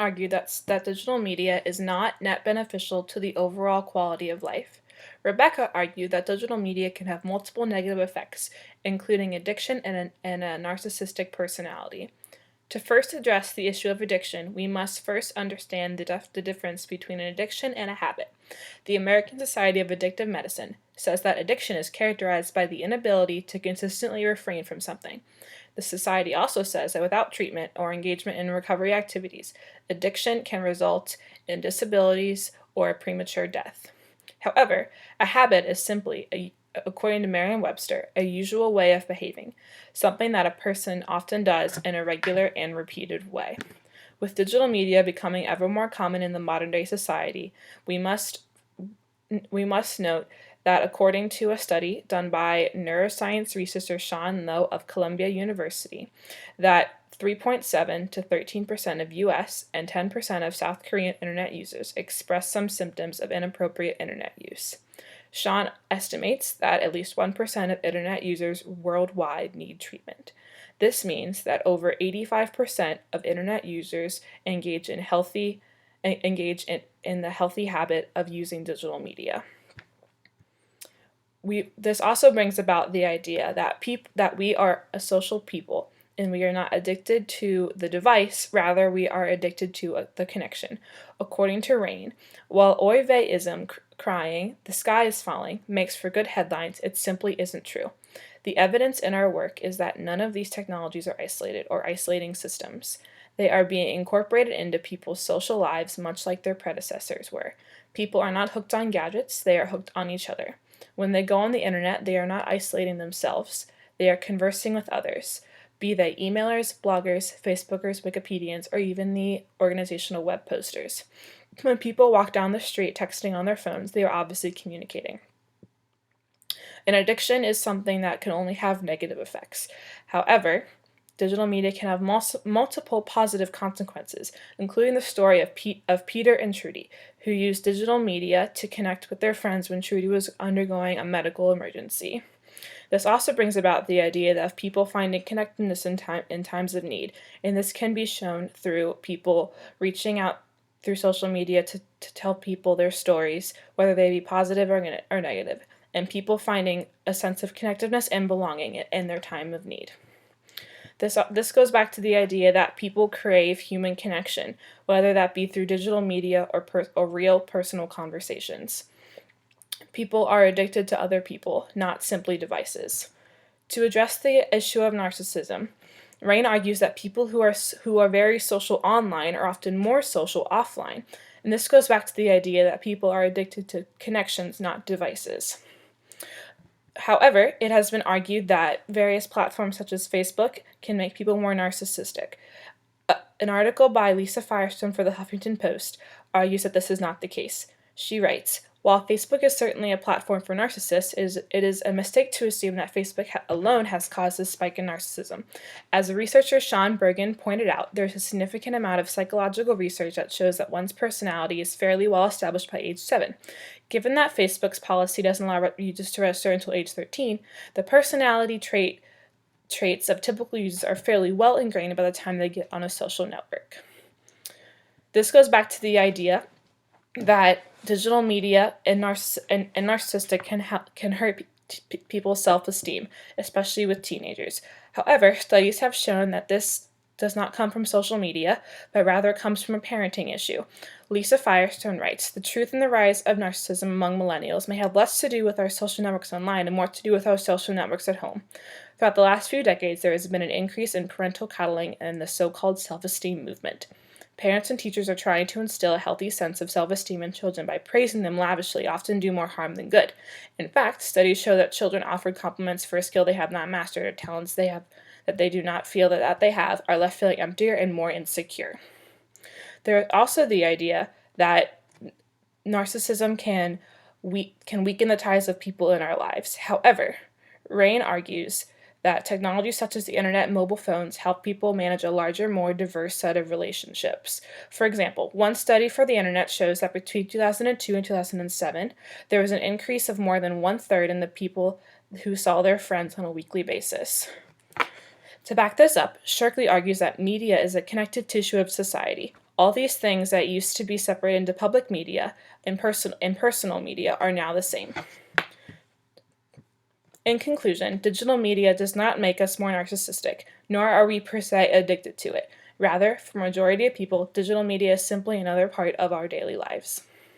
argued that digital media is not net beneficial to the overall quality of life. Rebecca argued that digital media can have multiple negative effects, including addiction and a narcissistic personality. To first address the issue of addiction, we must first understand the difference between an addiction and a habit. The American Society of Addictive Medicine says that addiction is characterized by the inability to consistently refrain from something. The society also says that without treatment or engagement in recovery activities, addiction can result in disabilities or premature death. However, a habit is simply, according to Merriam-Webster, a usual way of behaving, something that a person often does in a regular and repeated way. With digital media becoming ever more common in the modern-day society, we must note that according to a study done by neuroscience researcher Sean Lowe of Columbia University, that 3.7 to 13% of US and 10% of South Korean internet users express some symptoms of inappropriate internet use. Sean estimates that at least 1% of internet users worldwide need treatment. This means that over 85% of internet users engage in the healthy habit of using digital media. This also brings about the idea that we are a social people and we are not addicted to the device, rather we are addicted to the connection. According to Rain, while oy veyism, crying, the sky is falling, makes for good headlines, it simply isn't true. The evidence in our work is that none of these technologies are isolated or isolating systems. They are being incorporated into people's social lives much like their predecessors were. People are not hooked on gadgets, they are hooked on each other. When they go on the internet, they are not isolating themselves, they are conversing with others, be they emailers, bloggers, Facebookers, Wikipedians, or even the organizational web posters. When people walk down the street texting on their phones, they are obviously communicating. An addiction is something that can only have negative effects. However, digital media can have multiple positive consequences, including the story of Peter and Trudy, who used digital media to connect with their friends when Trudy was undergoing a medical emergency. This also brings about the idea of people finding connectedness in times of need, and this can be shown through people reaching out through social media to tell people their stories, whether they be positive or negative, and people finding a sense of connectedness and belonging in their time of need. This goes back to the idea that people crave human connection, whether that be through digital media or real personal conversations. People are addicted to other people, not simply devices. To address the issue of narcissism, Rain argues that people who are very social online are often more social offline, and this goes back to the idea that people are addicted to connections, not devices. However, it has been argued that various platforms such as Facebook can make people more narcissistic. An article by Lisa Firestone for the Huffington Post argues that this is not the case. She writes, "While Facebook is certainly a platform for narcissists, it is a mistake to assume that Facebook alone has caused this spike in narcissism. As the researcher Sean Bergen pointed out, there's a significant amount of psychological research that shows that one's personality is fairly well established by age 7. Given that Facebook's policy doesn't allow users to register until age 13, the personality traits of typical users are fairly well ingrained by the time they get on a social network." This goes back to the idea that digital media and narcissistic can hurt people's self-esteem, especially with teenagers. However, studies have shown that this does not come from social media, but rather comes from a parenting issue. Lisa Firestone writes, "The truth in the rise of narcissism among millennials may have less to do with our social networks online and more to do with our social networks at home. Throughout the last few decades, there has been an increase in parental coddling and the so-called self-esteem movement. Parents and teachers are trying to instill a healthy sense of self-esteem in children by praising them lavishly, often do more harm than good. In fact, studies show that children offered compliments for a skill they have not mastered or talents they have that they do not feel that they have are left feeling emptier and more insecure." There is also the idea that narcissism can weaken the ties of people in our lives. However, Rain argues that technology such as the internet and mobile phones help people manage a larger, more diverse set of relationships. For example, one study for the internet shows that between 2002 and 2007, there was an increase of more than 1/3 in the people who saw their friends on a weekly basis. To back this up, Shirkley argues that media is a connective tissue of society. All these things that used to be separated into public media and personal media are now the same. In conclusion, digital media does not make us more narcissistic, nor are we per se addicted to it. Rather, for a majority of people, digital media is simply another part of our daily lives.